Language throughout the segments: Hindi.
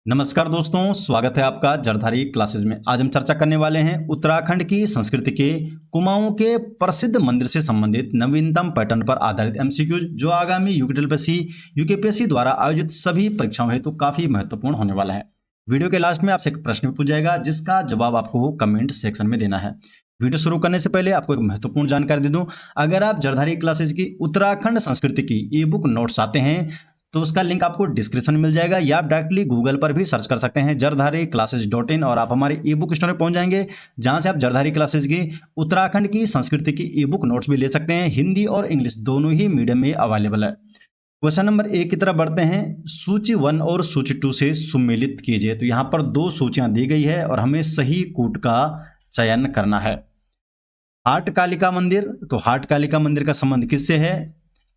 नमस्कार दोस्तों, स्वागत है आपका जरधारी क्लासेस में। आज हम चर्चा करने वाले हैं उत्तराखंड की संस्कृति के कुमाऊं के प्रसिद्ध मंदिर से संबंधित नवीनतम पैटर्न पर आधारित एमसीक्यू जो आगामी यूकेटीएलपीएससी यूकेपीएससी द्वारा आयोजित सभी परीक्षाओं हेतु काफी महत्वपूर्ण होने वाला है। वीडियो के लास्ट में आपसे एक प्रश्न पूछा जाएगा जिसका जवाब आपको कमेंट सेक्शन में देना है। वीडियो शुरू करने से पहले आपको एक महत्वपूर्ण जानकारी दे दूं, अगर आप जरधारी क्लासेस की उत्तराखंड संस्कृति की ई बुक नोट्स आते हैं तो उसका लिंक आपको डिस्क्रिप्शन में मिल जाएगा, या आप डायरेक्टली गूगल पर भी सर्च कर सकते हैं jardhari-classes.in और आप हमारे ई बुक स्टोर में पहुंच जाएंगे, जहां से आप जरधारी क्लासेस की उत्तराखंड की संस्कृति की ई बुक नोट्स भी ले सकते हैं। हिंदी और इंग्लिश दोनों ही मीडियम में अवेलेबल है। क्वेश्चन नंबर 1 की तरफ बढ़ते हैं। सूची 1 और सूची 2 से सुमेलित कीजिए। तो यहाँ पर 2 सूचियां दी गई है और हमें सही कूट का चयन करना है। हाट कालिका मंदिर, तो हाट कालिका मंदिर का संबंध किससे है?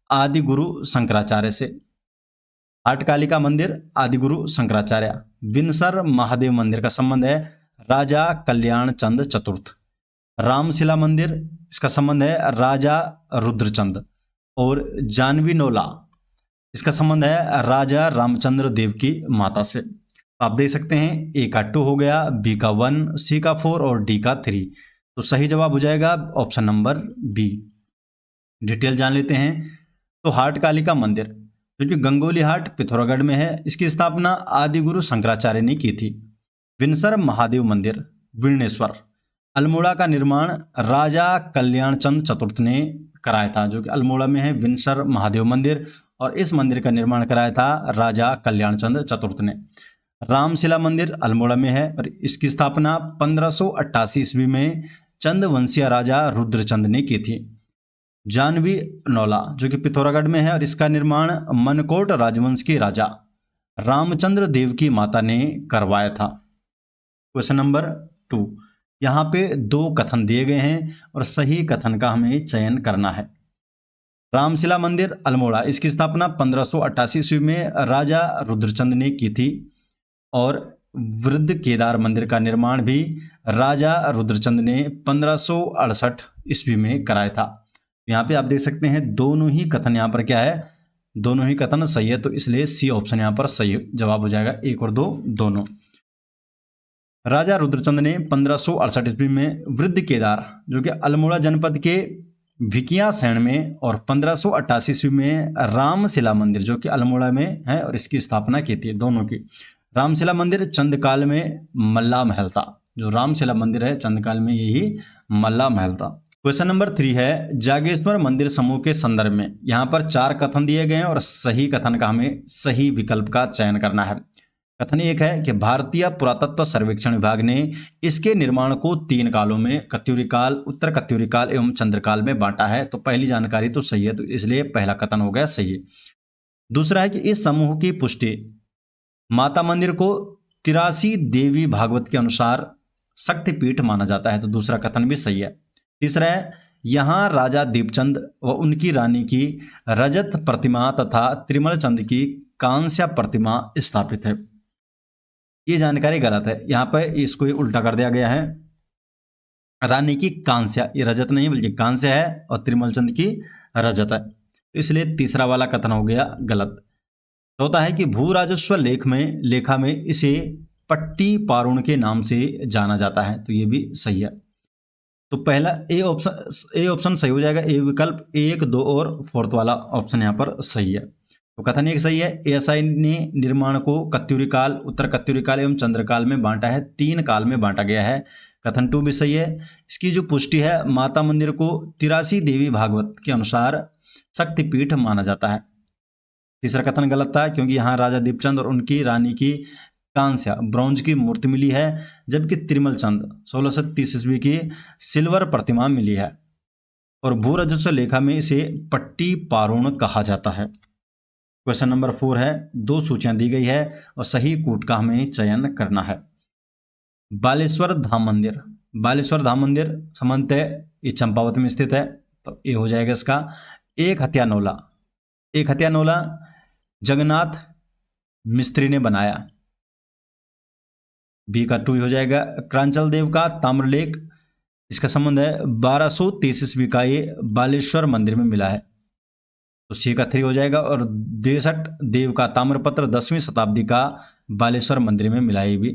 आदि गुरु शंकराचार्य से। हाट कालिका मंदिर आदि गुरु शंकराचार्य। विनसर महादेव मंदिर का संबंध है राजा कल्याण चंद चतुर्थ। रामशिला मंदिर, इसका संबंध है राजा रुद्रचंद। और जानवी नोला, इसका संबंध है राजा रामचंद्र देव की माता से। आप देख सकते हैं ए का 2 हो गया, बी का 1, सी का 4 और डी का 3। तो सही जवाब हो जाएगा ऑप्शन नंबर बी। डिटेल जान लेते हैं। तो हाट कालिका मंदिर जो कि गंगोली हाट पिथौरागढ़ में है, इसकी स्थापना आदि गुरु शंकराचार्य ने की थी। विनसर महादेव मंदिर विरणेश्वर, अल्मोड़ा का निर्माण राजा कल्याण चंद चतुर्थ ने कराया था, जो कि अल्मोड़ा में है विनसर महादेव मंदिर, और इस मंदिर का निर्माण कराया था राजा कल्याण चंद चतुर्थ ने। रामशिला मंदिर अल्मोड़ा में है और इसकी स्थापना 1588 ईस्वी में चंदवंशीय राजा रुद्रचंद ने की थी। जानवी नौला जो कि पिथौरागढ़ में है और इसका निर्माण मनकोट राजवंश के राजा रामचंद्र देव की माता ने करवाया था। क्वेश्चन नंबर 2, यहाँ पे 2 कथन दिए गए हैं और सही कथन का हमें चयन करना है। रामशिला मंदिर अल्मोड़ा, इसकी स्थापना 1588 ईस्वी में राजा रुद्रचंद ने की थी, और वृद्ध केदार मंदिर का निर्माण भी राजा रुद्रचंद ने 1568 ईस्वी में कराया था। यहाँ पे आप देख सकते हैं दोनों ही कथन यहाँ पर क्या है, दोनों ही कथन सही है, तो इसलिए सी ऑप्शन यहाँ पर सही जवाब हो जाएगा। 1 और 2 दोनों। राजा रुद्रचंद ने 1568 ईस्वी में वृद्ध केदार जो कि अल्मोड़ा जनपद के भिकिया सैन में, और 1588 ईस्वी में रामशिला मंदिर जो कि अल्मोड़ा में है और इसकी स्थापना की थी, दोनों की। रामशिला मंदिर चंदकाल में मल्ला महल था, जो रामशिला मंदिर है चंदकाल में यही मल्ला महल था। क्वेश्चन नंबर 3 है जागेश्वर मंदिर समूह के संदर्भ में। यहाँ पर 4 कथन दिए गए हैं और सही कथन का हमें सही विकल्प का चयन करना है। कथन 1 है कि भारतीय पुरातत्व सर्वेक्षण विभाग ने इसके निर्माण को 3 कालों में कत्यूरी काल, उत्तर कत्यूरी काल एवं चंद्रकाल में बांटा है। तो पहली जानकारी तो सही है, तो इसलिए पहला कथन हो गया सही। दूसरा है कि इस समूह की पुष्टि माता मंदिर को 83 देवी भागवत के अनुसार शक्तिपीठ माना जाता है, तो दूसरा कथन भी सही है। तीसरा है यहाँ राजा दीपचंद व उनकी रानी की रजत प्रतिमा तथा त्रिमल चंद की कांस्य प्रतिमा स्थापित है। ये जानकारी गलत है, यहाँ पर इसको उल्टा कर दिया गया है। रानी की कांस्य, ये रजत नहीं बल्कि कांस्य है, और त्रिमल चंद की रजत है, इसलिए तीसरा वाला कथन हो गया गलत। होता है कि भू राजस्व लेखा में इसे पट्टी पारुण के नाम से जाना जाता है, तो ये भी सही है। तो पहला ए ऑप्शन सही हो जाएगा। ए विकल्प 1, 2 और 4th वाला ऑप्शन यहाँ पर सही है। तो कथन 1 सही है। एएसआई ने निर्माण को कत्यूरी काल, उत्तर कत्यूरी काल एवं चंद्रकाल में बांटा है, 3 काल में बांटा गया है। कथन 2 भी सही है। इसकी जो पुष्टि है माता मंदिर को 83 देवी भागवत के अनुसार शक्तिपीठ माना जाता है। तीसरा कथन गलत था, क्योंकि यहाँ राजा दीपचंद और उनकी रानी की कांस्य ब्रॉन्ज की मूर्ति मिली है, जबकि त्रिमल चंद 1630 ईस्वी की सिल्वर प्रतिमा मिली है, और भू राजस्व लेखा में इसे पट्टी पारुण कहा जाता है। क्वेश्चन नंबर 4 है, 2 सूचियां दी गई है और सही कूट का हमें चयन करना है। बालेश्वर धाम मंदिर, बालेश्वर धाम मंदिर सामान्यतः ये चंपावत में स्थित है, तो ये हो जाएगा इसका। एक हत्या नौला जगन्नाथ मिस्त्री ने बनाया, बी का 2 हो जाएगा। क्रांचल देव का ताम्रलेख, इसका संबंध है 1230 ईस्वी का ये बालेश्वर मंदिर में मिला है, तो सी का 3 हो जाएगा। और 63 देव का ताम्रपत्र 10वीं शताब्दी का बालेश्वर मंदिर में मिला ये भी।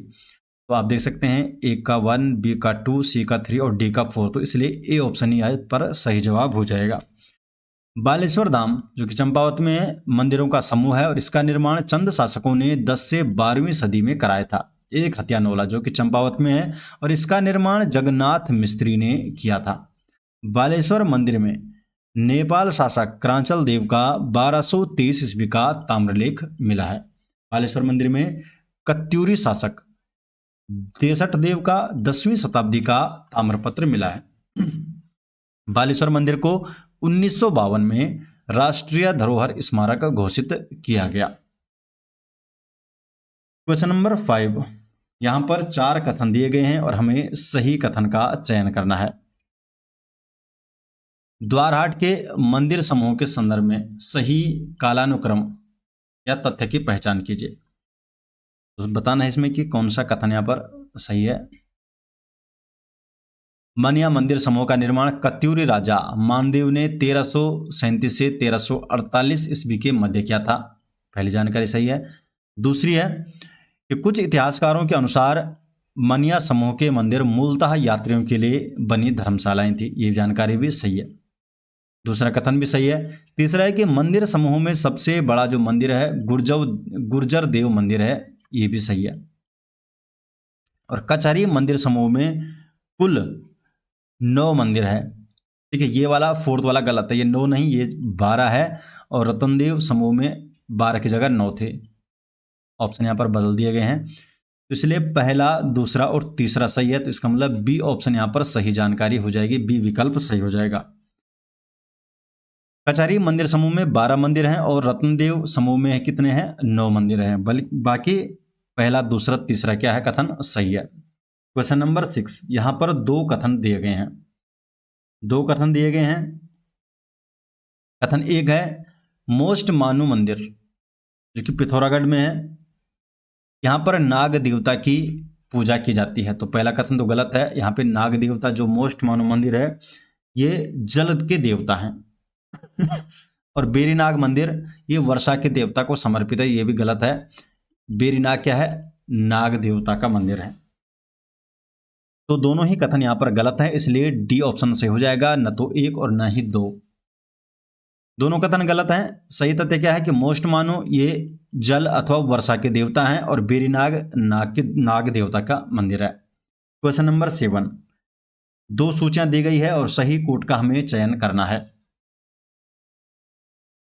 तो आप देख सकते हैं ए का 1, बी का 2, सी का 3 और डी का 4, तो इसलिए ए ऑप्शन ही आए पर सही जवाब हो जाएगा। बालेश्वर धाम जो कि चंपावत में है, मंदिरों का समूह है और इसका निर्माण चंद शासकों ने 10 से 12वीं सदी में कराया था। एक हत्यानौला जो कि चंपावत में है और इसका निर्माण जगन्नाथ मिस्त्री ने किया था। बालेश्वर मंदिर में नेपाल शासक क्रांचल देव का 1223 ईस्वी का ताम्रलेख मिला है। बालेश्वर मंदिर में कत्यूरी शासक देसठ देव का 10वीं शताब्दी का ताम्रपत्र मिला है। बालेश्वर मंदिर को 1952 में राष्ट्रीय धरोहर स्मारक घोषित किया गया। क्वेश्चन नंबर 5, यहां पर 4 कथन दिए गए हैं और हमें सही कथन का चयन करना है। द्वारहाट के मंदिर समूह के संदर्भ में सही कालानुक्रम या तथ्य की पहचान कीजिए। तो बताना है इसमें कि कौन सा कथन यहां पर सही है। मनिया मंदिर समूह का निर्माण कत्यूरी राजा मानदेव ने 1337 से 1348 ईस्वी के मध्य किया था। पहली जानकारी सही है। दूसरी है कि कुछ इतिहासकारों के अनुसार मनिया समूह के मंदिर मूलतः यात्रियों के लिए बनी धर्मशालाएं थी। ये जानकारी भी सही है, दूसरा कथन भी सही है। तीसरा है कि मंदिर समूह में सबसे बड़ा जो मंदिर है गुर्जर देव मंदिर है, ये भी सही है। और कचहरी मंदिर समूह में कुल 9 मंदिर है। ठीक है, ये वाला 4th वाला गलत है, ये 9 नहीं, ये 12 है और रतनदेव समूह में 12 की जगह 9 थे। ऑप्शन यहाँ पर बदल दिए गए हैं, तो इसलिए पहला, दूसरा और तीसरा सही है। तो इसका मतलब बी ऑप्शन यहाँ पर सही जानकारी हो जाएगी, बी विकल्प सही हो जाएगा। कचहरी मंदिर समूह में 12 मंदिर हैं और रत्नदेव समूह में कितने हैं? 9 मंदिर हैं। बाकी पहला, दूसरा, तीसरा क्या है कथन सही है। क्वेश्चन नंबर 6, यहां पर 2 कथन दिए गए हैं। 2 कथन दिए गए हैं। कथन 1 है मोस्ट मानू मंदिर जो कि पिथौरागढ़ में है, यहां पर नाग देवता की पूजा की जाती है। तो पहला कथन तो गलत है। यहाँ पे नाग देवता जो मोस्ट मानू मंदिर है ये जल के देवता हैं और बेरीनाग मंदिर ये वर्षा के देवता को समर्पित है, ये भी गलत है। बेरीनाग क्या है? नाग देवता का मंदिर है। तो दोनों ही कथन यहां पर गलत है, इसलिए डी ऑप्शन से हो जाएगा, न तो 1 और न ही 2। दोनों कथन गलत हैं। सही तथ्य क्या है कि मोस्ट मानो ये जल अथवा वर्षा के देवता हैं और बेरीनाग नाग देवता का मंदिर है। क्वेश्चन नंबर 7, 2 सूचियां दी गई है और सही कोट का हमें चयन करना है।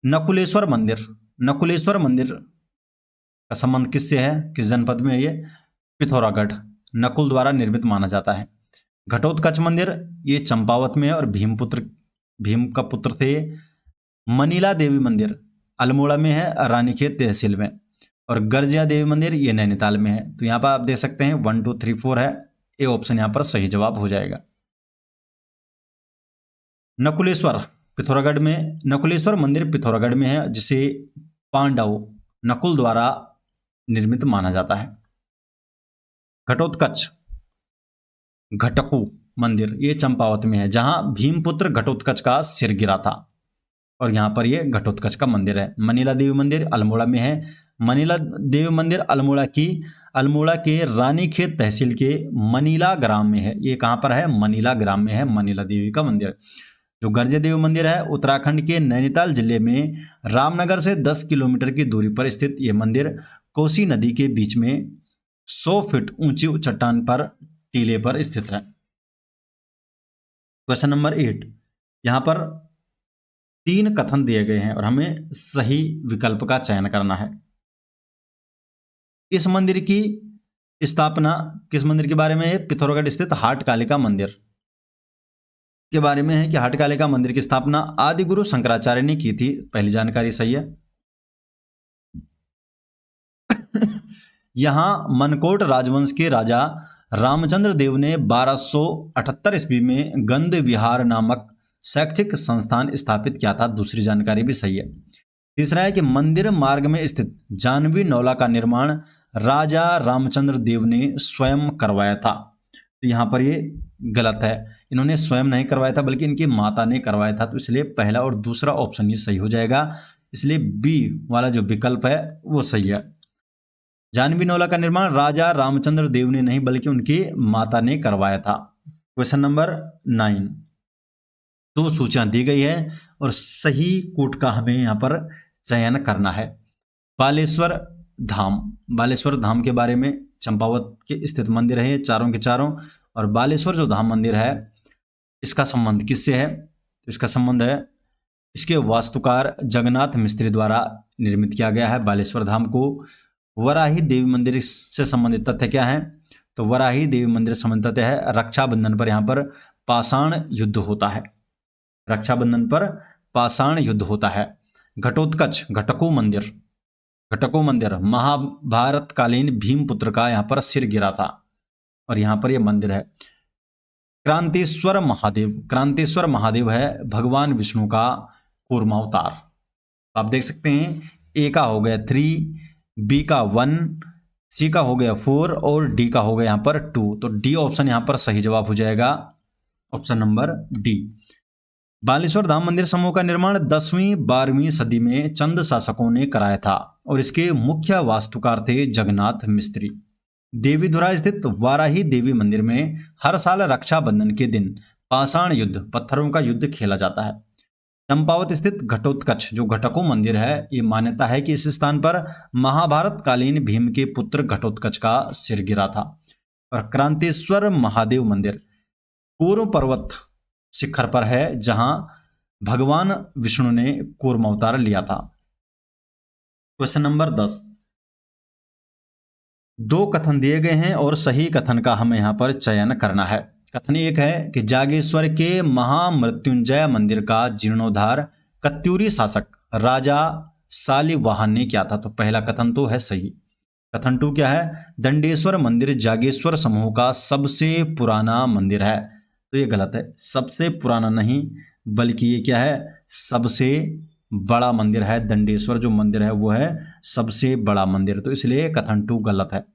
नकुलेश्वर मंदिर, नकुलेश्वर मंदिर का संबंध किससे है? किस जनपद में है ये? पिथौरागढ़, नकुल द्वारा निर्मित माना जाता है। घटोत्कच मंदिर ये चंपावत में है और भीम का पुत्र थे। मनीला देवी मंदिर अल्मोड़ा में है, रानीखेत तहसील में। और गर्जिया देवी मंदिर ये नैनीताल में है। तो यहाँ पर आप देख सकते हैं 1 2 3 4 है, ए ऑप्शन यहाँ पर सही जवाब हो जाएगा। नकुलेश्वर पिथौरागढ़ में, नकुलेश्वर मंदिर पिथौरागढ़ में है जिसे पांडव नकुल द्वारा निर्मित माना जाता है। घटोत्कच घटकू मंदिर ये चंपावत में है जहां भीमपुत्र घटोत्कच का सिर गिरा था और यहां पर ये घटोत्कच का मंदिर है। मनीला देवी मंदिर अल्मोड़ा में है। मनीला देवी मंदिर अल्मोड़ा के रानीखेत तहसील के मनीला ग्राम में है। ये कहां पर है? मनीला ग्राम में है मनीला देवी का मंदिर। जो गर्जिया देवी मंदिर है उत्तराखंड के नैनीताल जिले में रामनगर से 10 किलोमीटर की दूरी पर स्थित ये मंदिर कोसी नदी के बीच में 100 फीट ऊंची चट्टान पर टीले पर स्थित है। क्वेश्चन नंबर 8, यहां पर 3 कथन दिए गए हैं और हमें सही विकल्प का चयन करना है। इस मंदिर की स्थापना किस मंदिर के बारे में है? पिथौरागढ़ स्थित हाटकालिका मंदिर के बारे में है कि हाटकालिका मंदिर की स्थापना आदि गुरु शंकराचार्य ने की थी। पहली जानकारी सही है। यहां मनकोट राजवंश के राजा रामचंद्र देव ने 1278 ईस्वी में गंध विहार नामक शैक्षिक संस्थान स्थापित किया था। दूसरी जानकारी भी सही है। तीसरा है कि मंदिर मार्ग में स्थित जानवी नौला का निर्माण राजा रामचंद्र देव ने स्वयं करवाया था। तो यहां पर ये गलत है, इन्होंने स्वयं नहीं करवाया था बल्कि इनकी माता ने करवाया था। तो इसलिए पहला और दूसरा ऑप्शन ही सही हो जाएगा, इसलिए बी वाला जो विकल्प है वो सही है। जानवी नौला का निर्माण राजा रामचंद्र देव ने नहीं बल्कि उनकी माता ने करवाया था। Question number 9। दो सूचियां दी गई है और सही कूट का हमें यहाँ पर चयन करना है। बालेश्वर धाम, बालेश्वर धाम के बारे में, चंपावत के स्थित मंदिर है ये चारों के चारों। और बालेश्वर जो धाम मंदिर है इसका संबंध किससे है? तो इसका संबंध है, इसके वास्तुकार जगन्नाथ मिस्त्री द्वारा निर्मित किया गया है बालेश्वर धाम को। वराही देवी मंदिर से संबंधित तथ्य क्या है? तो वराही देवी मंदिर से संबंधित तथ्य है रक्षाबंधन पर यहाँ पर पाषाण युद्ध होता है। रक्षाबंधन पर पाषाण युद्ध होता है। घटोत्कच, घटको मंदिर, घटको मंदिर महाभारत कालीन भीमपुत्र का यहाँ पर सिर गिरा था और यहाँ पर यह मंदिर है। क्रांतेश्वर महादेव, क्रांतेश्वर महादेव है भगवान विष्णु का कूर्मावतार। आप देख सकते हैं ए का हो गया 3, बी का 1, सी का हो गया 4 और डी का हो गया यहाँ पर 2। तो डी ऑप्शन यहाँ पर सही जवाब हो जाएगा, ऑप्शन नंबर डी। बालेश्वर धाम मंदिर समूह का निर्माण 10वीं 12वीं सदी में चंद शासकों ने कराया था और इसके मुख्य वास्तुकार थे जगन्नाथ मिस्त्री। देवीधुरा स्थित वाराही देवी मंदिर में हर साल रक्षाबंधन के दिन पाषाण युद्ध, पत्थरों का युद्ध खेला जाता है। चंपावत स्थित घटोत्कच जो घटको मंदिर है, ये मान्यता है कि इस स्थान पर महाभारत कालीन भीम के पुत्र घटोत्कच का सिर गिरा था। और क्रांतेश्वर महादेव मंदिर कूर्म पर्वत शिखर पर है जहां भगवान विष्णु ने कूर्म अवतार लिया था। Question number 10। दो कथन दिए गए हैं और सही कथन का हमें यहां पर चयन करना है। कथन एक है कि जागेश्वर के महामृत्युंजय मंदिर का जीर्णोद्धार कत्यूरी शासक राजा सालिवाहन ने किया था। तो पहला कथन तो है सही। कथन 2 क्या है? दंडेश्वर मंदिर जागेश्वर समूह का सबसे पुराना मंदिर है। तो ये गलत है, सबसे पुराना नहीं बल्कि ये क्या है? सबसे बड़ा मंदिर है। दंडेश्वर जो मंदिर है वो है सबसे बड़ा मंदिर, तो इसलिए कथन 2 गलत है।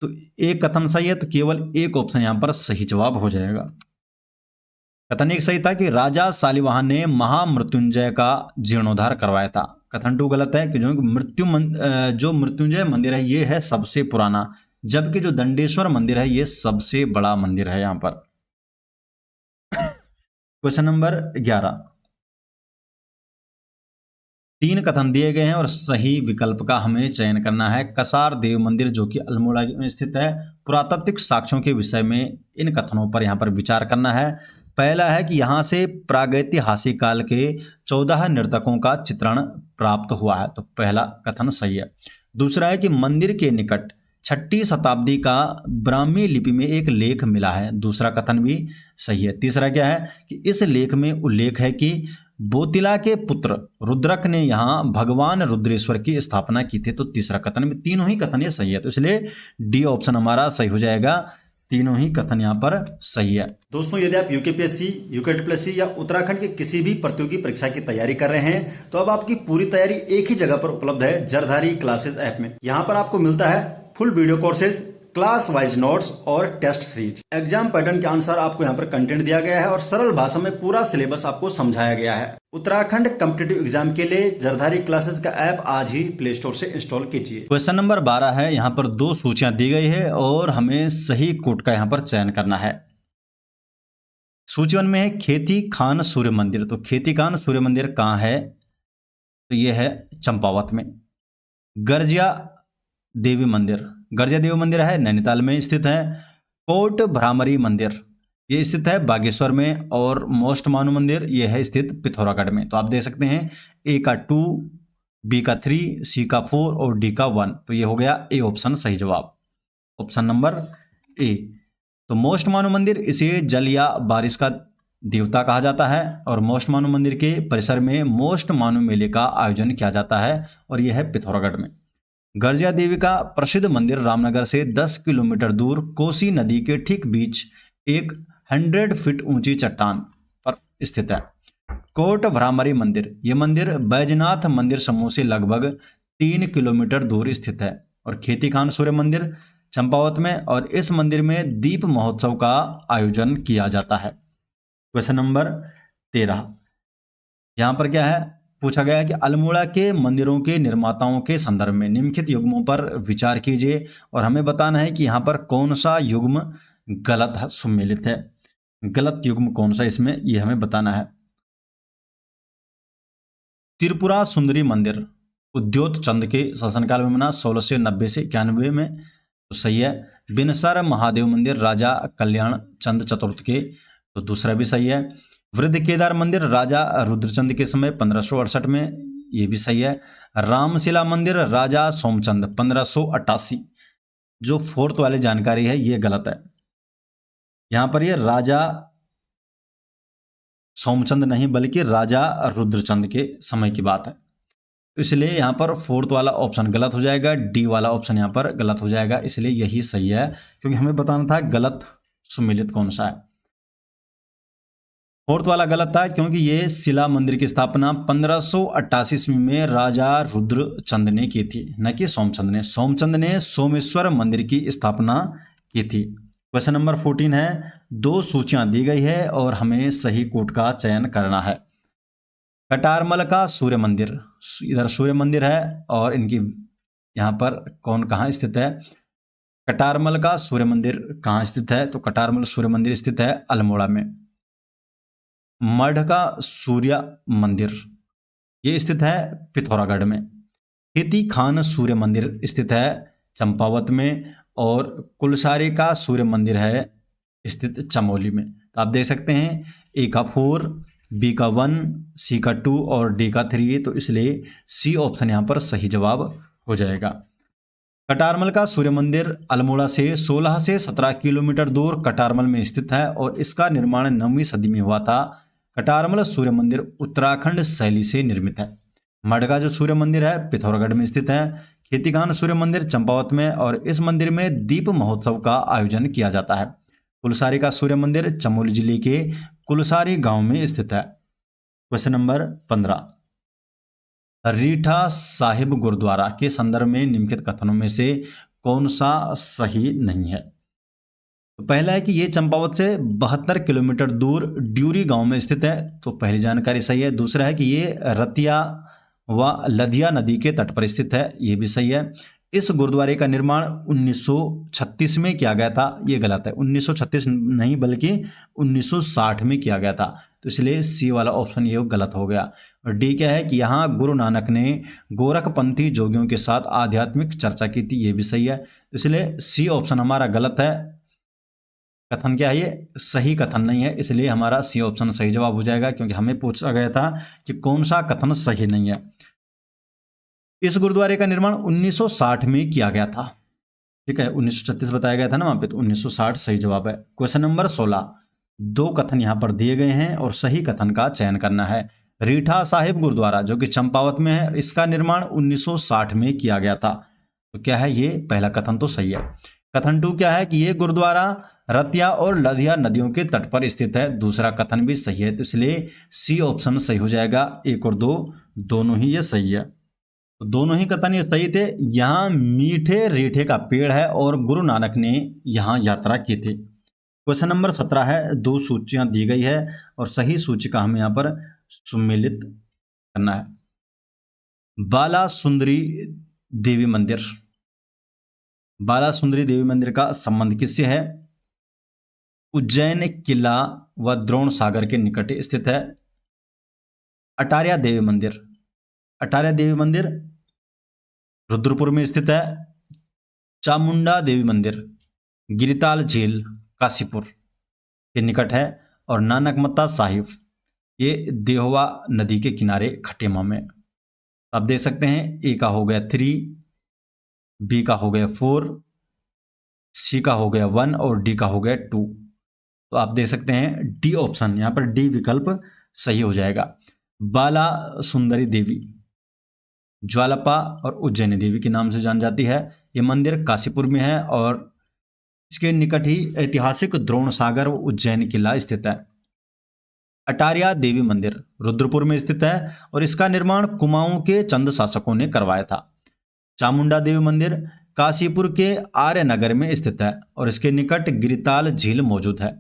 तो एक कथन सही है तो केवल एक ऑप्शन यहां पर सही जवाब हो जाएगा। कथन 1 सही था कि राजा सालिवाहन ने महामृत्युंजय का जीर्णोद्धार करवाया था। कथन 2 गलत है कि जो मृत्युंजय मंदिर है ये है सबसे पुराना, जबकि जो दंडेश्वर मंदिर है ये सबसे बड़ा मंदिर है। यहां पर क्वेश्चन नंबर 11। 3 कथन दिए गए हैं और सही विकल्प का हमें चयन करना है। कसार देव मंदिर जो कि अल्मोड़ा में स्थित है, पुरातात्विक साक्ष्यों के विषय में इन कथनों पर यहाँ पर विचार करना है। पहला है कि यहाँ से प्रागैतिहासिक काल के 14 नर्तकों का चित्रण प्राप्त हुआ है, तो पहला कथन सही है। दूसरा है कि मंदिर के निकट 6ठी शताब्दी का ब्राह्मी लिपि में एक लेख मिला है, दूसरा कथन भी सही है। तीसरा क्या है कि इस लेख में उल्लेख है कि बोतिला के पुत्र रुद्रक ने यहाँ भगवान रुद्रेश्वर की स्थापना की थी, तो तीसरा कथन भी, तीनों ही कथन ये सही है, तो इसलिए डी ऑप्शन हमारा सही हो जाएगा। तीनों ही कथन यहाँ पर सही है। दोस्तों यदि आप यूकेपीएससी, यूकेटीपीएससी या उत्तराखंड की किसी भी प्रतियोगी परीक्षा की तैयारी कर रहे हैं तो अब आपकी पूरी तैयारी एक ही जगह पर उपलब्ध है, जरधारी क्लासेस ऐप में। यहाँ पर आपको मिलता है full video courses, class wise notes और टेस्ट सीरीज। एग्जाम पैटर्न के अनुसार आपको यहाँ पर कंटेंट दिया गया है और सरल भाषा में पूरा सिलेबस आपको समझाया गया है। उत्तराखंड कॉम्पिटिटिव एग्जाम के लिए जरधारी क्लासेस का ऐप आज ही प्ले स्टोर से इंस्टॉल कीजिए। क्वेश्चन नंबर 12 है, यहाँ पर 2 सूचियां दी गई है और हमें सही कोट का यहाँ पर चयन करना है। सूची 1 में है खेती खान सूर्य मंदिर, तो खेती खान सूर्य मंदिर कहाँ है? तो ये है चंपावत में। गर्जिया देवी मंदिर, गर्जिया देवी मंदिर है नैनीताल में स्थित है। कोट भ्रामरी मंदिर ये स्थित है बागेश्वर में। और मोस्ट मानू मंदिर ये है स्थित पिथौरागढ़ में। तो आप देख सकते हैं ए का 2, बी का 3, सी का 4 और डी का 1, तो ये हो गया ए ऑप्शन सही जवाब, ऑप्शन नंबर ए। तो मोस्ट मानू मंदिर इसे जल या बारिश का देवता कहा जाता है और मोस्ट मानू मंदिर के परिसर में मोस्ट मानू मेले का आयोजन किया जाता है और यह है पिथौरागढ़ में। गर्जिया देवी का प्रसिद्ध मंदिर रामनगर से 10 किलोमीटर दूर कोसी नदी के ठीक बीच एक 100 फीट ऊंची चट्टान पर स्थित है। कोट भ्रामरी मंदिर, ये मंदिर बैजनाथ मंदिर समूह से लगभग 3 किलोमीटर दूर स्थित है। और खेती खान सूर्य मंदिर चंपावत में, और इस मंदिर में दीप महोत्सव का आयोजन किया जाता है। क्वेश्चन नंबर 13, यहाँ पर क्या है? पूछा गया है कि अल्मोड़ा के मंदिरों के निर्माताओं के संदर्भ में निम्नलिखित युग्मों पर विचार कीजिए और हमें बताना है कि यहाँ पर कौन सा युग्म गलत है, सुमेलित है। गलत युग्म कौन सा इसमें, ये हमें बताना है। त्रिपुरा सुंदरी मंदिर उद्योत चंद के शासनकाल में बना 1690 से 91 में, तो सही है। बिनसर महादेव मंदिर राजा कल्याण चंद चतुर्थ के, तो दूसरा भी सही है। वृद्ध केदार मंदिर राजा रुद्रचंद के समय 1568 में, ये भी सही है। रामशिला मंदिर राजा सोमचंद 1588, जो फोर्थ वाली जानकारी है ये गलत है। यहाँ पर ये राजा सोमचंद नहीं बल्कि राजा रुद्रचंद के समय की बात है, तो इसलिए यहाँ पर फोर्थ वाला ऑप्शन गलत हो जाएगा, डी वाला ऑप्शन यहाँ पर गलत हो जाएगा, इसलिए यही सही है क्योंकि हमें बताना था गलत सुमेलित कौन सा है। फोर्थ वाला गलत था क्योंकि ये शिला मंदिर की स्थापना 1588 ईस्वी में राजा रुद्रचंद ने की थी, न कि सोमचंद ने। सोमचंद ने सोमेश्वर मंदिर की स्थापना की थी। क्वेश्चन नंबर 14 है, दो सूचियां दी गई है और हमें सही कोट का चयन करना है। कटारमल का सूर्य मंदिर, इधर सूर्य मंदिर है और इनकी यहाँ पर कौन कहाँ स्थित है। कटारमल का सूर्य मंदिर कहाँ स्थित है, तो कटारमल सूर्य मंदिर स्थित है अल्मोड़ा में। मढ़ का सूर्य मंदिर ये स्थित है पिथौरागढ़ में। खेती खान सूर्य मंदिर स्थित है चंपावत में और कुलसारी का सूर्य मंदिर है स्थित चमोली में। तो आप देख सकते हैं ए का 4, बी का 1, सी का 2 और डी का 3, तो इसलिए सी ऑप्शन यहाँ पर सही जवाब हो जाएगा। कटारमल का सूर्य मंदिर अल्मोड़ा से 16 से 17 किलोमीटर दूर कटारमल में स्थित है और इसका निर्माण 9वीं सदी में हुआ था। कटारमल सूर्य मंदिर उत्तराखंड शैली से निर्मित है। मढ़ का जो सूर्य मंदिर है पिथौरागढ़ में स्थित है। खेतीखान सूर्य मंदिर चंपावत में और इस मंदिर में दीप महोत्सव का आयोजन किया जाता है। कुलसारी का सूर्य मंदिर चमोली जिले के कुलसारी गांव में स्थित है। क्वेश्चन नंबर 15, रीठा साहिब गुरुद्वारा के संदर्भ में निम्नलिखित कथनों में से कौन सा सही नहीं है। तो पहला है कि ये चंपावत से 72 किलोमीटर दूर ड्यूरी गांव में स्थित है, तो पहली जानकारी सही है। दूसरा है कि ये रतिया व लधिया नदी के तट पर स्थित है, ये भी सही है। इस गुरुद्वारे का निर्माण 1936 में किया गया था, ये गलत है। 1936 नहीं बल्कि 1960 में किया गया था, तो इसलिए सी वाला ऑप्शन ये गलत हो गया। और डी क्या है कि यहाँ गुरु नानक ने गोरखपंथी जोगियों के साथ आध्यात्मिक चर्चा की थी, ये भी सही है। इसलिए सी ऑप्शन हमारा गलत है। कथन क्या है, ये सही कथन नहीं है, इसलिए हमारा सी ऑप्शन सही जवाब हो जाएगा क्योंकि हमें पूछा गया था कि कौन सा कथन सही नहीं है। इस गुरुद्वारे का निर्माण 1960 में किया गया था, ठीक है। 1936 बताया गया था ना वहां पे, तो 1960 सही जवाब है। क्वेश्चन नंबर 16, दो कथन यहाँ पर दिए गए हैं और सही कथन का चयन करना है। रीठा साहिब गुरुद्वारा जो कि चंपावत में है, इसका निर्माण 1960 में किया गया था, तो क्या है ये पहला कथन तो सही है। कथन 2 क्या है कि ये गुरुद्वारा रतिया और लधिया नदियों के तट पर स्थित है, दूसरा कथन भी सही है, तो इसलिए सी ऑप्शन सही हो जाएगा। 1 और 2 दोनों ही ये सही है, तो दोनों ही कथन ये सही थे। यहाँ मीठे रीठे का पेड़ है और गुरु नानक ने यहाँ यात्रा की थी। क्वेश्चन नंबर 17 है, 2 सूचियां दी गई है और सही सूची का हमें यहाँ पर सुमेलित करना है। बाला सुंदरी देवी मंदिर, बाला सुंदरी देवी मंदिर का संबंध किससे है। उज्जैन किला व द्रोण सागर के निकट स्थित है। अटारिया देवी मंदिर, अटारिया देवी मंदिर रुद्रपुर में स्थित है। चामुंडा देवी मंदिर गिरिताल झील काशीपुर के निकट है। और नानकमत्ता साहिब ये देहवा नदी के किनारे खटेमा में। आप देख सकते हैं ए का हो गया 3, बी का हो गया 4, सी का हो गया 1 और डी का हो गया 2। तो आप देख सकते हैं डी ऑप्शन, यहाँ पर डी विकल्प सही हो जाएगा। बाला सुंदरी देवी ज्वालापा और उज्जैनी देवी के नाम से जान जाती है। ये मंदिर काशीपुर में है और इसके निकट ही ऐतिहासिक द्रोण सागर व उज्जैन किला स्थित है। अटारिया देवी मंदिर रुद्रपुर में स्थित है और इसका निर्माण कुमाऊं के चंद शासकों ने करवाया था। चामुंडा देवी मंदिर काशीपुर के आर्य नगर में स्थित है और इसके निकट गिरिताल झील मौजूद है।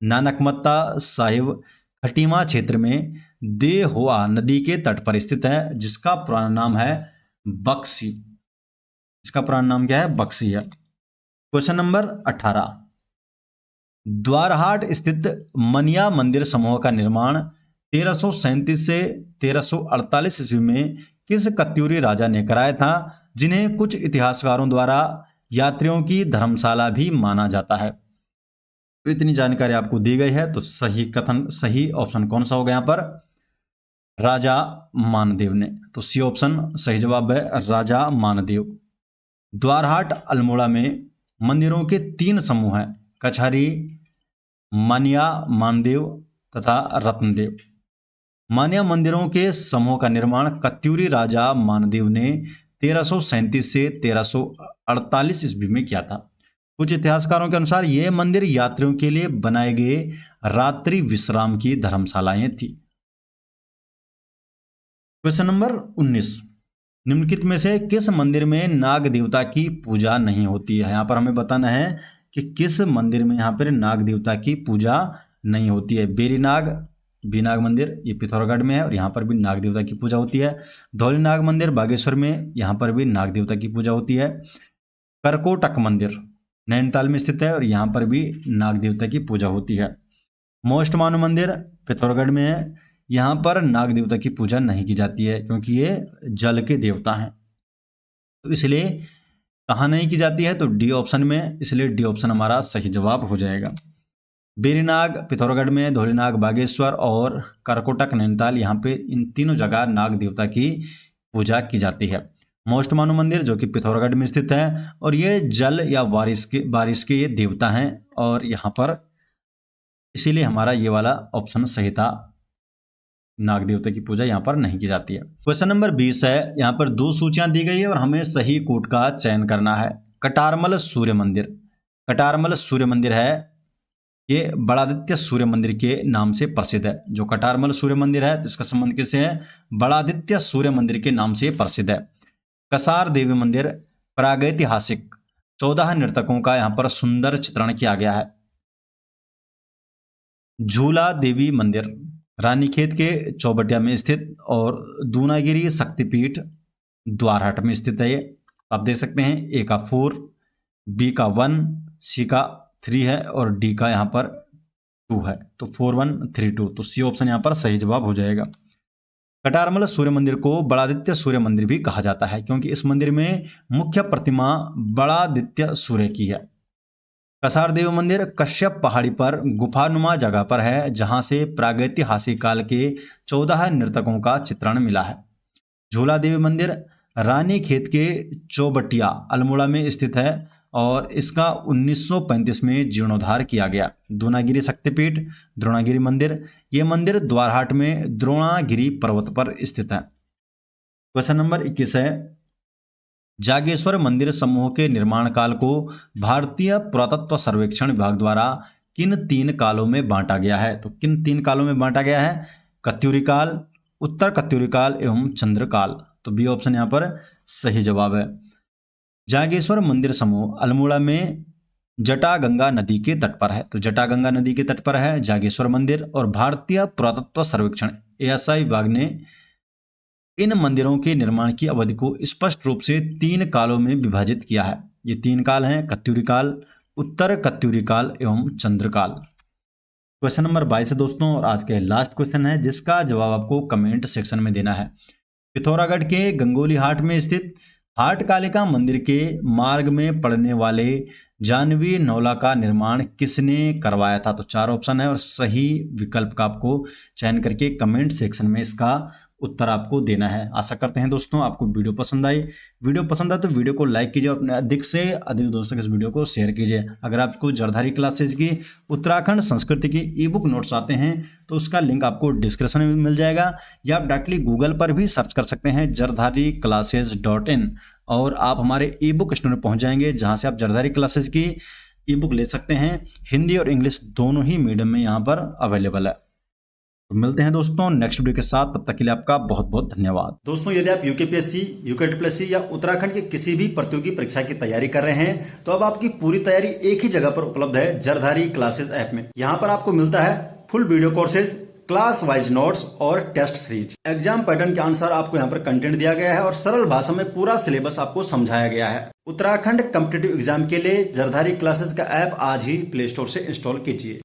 नानकमत्ता साहिब खटीमा क्षेत्र में देहोआ नदी के तट पर स्थित है, जिसका पुराना नाम है बक्सी। इसका पुराना नाम क्या है? बक्सी है। क्वेश्चन नंबर 18, द्वारहाट स्थित मनिया मंदिर समूह का निर्माण 1337 से 1348 ईस्वी में किस कत्यूरी राजा ने कराया था, जिन्हें कुछ इतिहासकारों द्वारा यात्रियों की धर्मशाला भी माना जाता है? तो इतनी जानकारी आपको दी गई है, तो सही ऑप्शन कौन सा होगा यहाँ पर? राजा मानदेव ने। तो सी ऑप्शन सही जवाब है, राजा मानदेव। द्वारहाट अल्मोड़ा में मंदिरों के 3 समूह हैं, कचहरी, मानिया मानदेव तथा रत्नदेव। मानिया मंदिरों के समूह का निर्माण कत्यूरी राजा मानदेव ने 1337 से 1348 ईस्वी में किया था। कुछ इतिहासकारों के अनुसार ये मंदिर यात्रियों के लिए बनाए गए रात्रि विश्राम की धर्मशालाएं थी। क्वेश्चन नंबर 19, निम्नलिखित में से किस मंदिर में नाग देवता की पूजा नहीं होती है? यहाँ पर हमें बताना है कि किस मंदिर में यहाँ पर नाग देवता की पूजा नहीं होती है। बेरीनाग बीनाग मंदिर ये पिथौरागढ़ में है और यहाँ पर भी नाग देवता की पूजा होती है। धौलीनाग मंदिर बागेश्वर में, यहाँ पर भी नाग देवता की पूजा होती है। करकोटक मंदिर नैनीताल में स्थित है और यहाँ पर भी नाग देवता की पूजा होती है। मोस्ट मानव मंदिर पिथौरागढ़ में है, यहाँ पर नाग देवता की पूजा नहीं की जाती है क्योंकि ये जल के देवता हैं, तो इसलिए कहाँ नहीं की जाती है? तो डी ऑप्शन में, इसलिए डी ऑप्शन हमारा सही जवाब हो जाएगा। बेरीनाग पिथौरागढ़ में, धौलीनाग बागेश्वर और करकोटक नैनीताल, यहाँ पे इन तीनों जगह नाग देवता की पूजा की जाती है। मोस्ट मानव मंदिर जो कि पिथौरागढ़ में स्थित है और ये जल या बारिश के ये देवता हैं और यहाँ पर इसीलिए हमारा ये वाला ऑप्शन सही था, नाग देवता की पूजा यहाँ पर नहीं की जाती है। क्वेश्चन नंबर 20 है, यहाँ पर 2 सूचियां दी गई है और हमें सही कोट का चयन करना है। कटारमल सूर्य मंदिर, कटारमल सूर्य मंदिर है, ये बड़ादित्य सूर्य मंदिर के नाम से प्रसिद्ध है। जो कटारमल सूर्य मंदिर है तो इसका संबंध किससे है? बड़ादित्य सूर्य मंदिर के नाम से प्रसिद्ध है। कसार देवी मंदिर प्रागैतिहासिक 14 नर्तकों का यहाँ पर सुंदर चित्रण किया गया है। झूला देवी मंदिर रानीखेत के चौबटिया में स्थित और दूनागिरी शक्तिपीठ द्वारहाट में स्थित है। ये आप देख सकते हैं, ए का 4, बी का 1, सी का 3 है और डी का यहाँ पर 2 है, तो 4 1 3 2, तो सी ऑप्शन यहाँ पर सही जवाब हो जाएगा। कटारमल सूर्य मंदिर को बड़ादित्य सूर्य मंदिर भी कहा जाता है क्योंकि इस मंदिर में मुख्य प्रतिमा बड़ादित्य सूर्य की है। कसार देव मंदिर कश्यप पहाड़ी पर गुफानुमा जगह पर है जहां से प्रागैतिहासिक काल के 14 नर्तकों का चित्रण मिला है। झूला देवी मंदिर रानीखेत के चौबटिया अल्मोड़ा में स्थित है और इसका 1935 में जीर्णोद्धार किया गया। द्रोणागिरी शक्तिपीठ द्रोणागिरी मंदिर, ये मंदिर द्वारहाट में द्रोणागिरी पर्वत पर स्थित है। क्वेश्चन नंबर 21 है, जागेश्वर मंदिर समूह के निर्माण काल को भारतीय पुरातत्व सर्वेक्षण विभाग द्वारा किन 3 कालों में बांटा गया है? तो किन 3 कालों में बांटा गया है? कत्यूरी काल, उत्तर कत्यूरी काल एवं चंद्रकाल। तो बी ऑप्शन यहाँ पर सही जवाब है। जागेश्वर मंदिर समूह अल्मोड़ा में जटागंगा नदी के तट पर है, तो जटागंगा नदी के तट पर है जागेश्वर मंदिर और भारतीय पुरातत्व सर्वेक्षण ASI विभाग ने इन मंदिरों के निर्माण की अवधि को स्पष्ट रूप से 3 कालों में विभाजित किया है। ये 3 काल हैं, कत्यूरी काल, उत्तर कत्यूरी काल एवं चंद्रकाल। क्वेश्चन नंबर 22 है दोस्तों और आज के लास्ट क्वेश्चन है जिसका जवाब आपको कमेंट सेक्शन में देना है। पिथौरागढ़ के गंगोली हाट में स्थित हाट कालिका मंदिर के मार्ग में पड़ने वाले जानवी नौला का निर्माण किसने करवाया था? तो 4 ऑप्शन है और सही विकल्प का आपको चयन करके कमेंट सेक्शन में इसका उत्तर आपको देना है। आशा करते हैं दोस्तों आपको वीडियो पसंद आई। वीडियो पसंद आए तो वीडियो को लाइक कीजिए और अपने अधिक से अधिक दोस्तों के इस वीडियो को शेयर कीजिए। अगर आपको जरधारी क्लासेज की उत्तराखंड संस्कृति की ई-बुक नोट्स आते हैं तो उसका लिंक आपको डिस्क्रिप्शन में मिल जाएगा या आप डायरेक्टली गूगल पर भी सर्च कर सकते हैं jardhariclasses.in और आप हमारे ई-बुक स्टोर में पहुंच जाएंगे जहां से आप जरधारी क्लासेज की ई-बुक ले सकते हैं। हिंदी और इंग्लिश दोनों ही मीडियम में यहाँ पर अवेलेबल है। तो मिलते हैं दोस्तों नेक्स्ट वीडियो के साथ, तब तक के लिए आपका बहुत बहुत धन्यवाद। दोस्तों यदि आप यूकेपीएससी, यूकेटीपीएससी या उत्तराखंड की किसी भी प्रतियोगी परीक्षा की तैयारी कर रहे हैं तो अब आपकी पूरी तैयारी एक ही जगह पर उपलब्ध है जरधारी क्लासेज ऐप में। यहाँ पर आपको मिलता है full video courses class wise notes और टेस्ट सीरीज। एग्जाम पैटर्न के अनुसार आपको यहाँ पर कंटेंट दिया गया है और सरल भाषा में पूरा सिलेबस आपको समझाया गया है। उत्तराखंड कॉम्पिटिटिव एग्जाम के लिए जरधारी क्लासेस का ऐप आज ही प्ले स्टोर से इंस्टॉल कीजिए।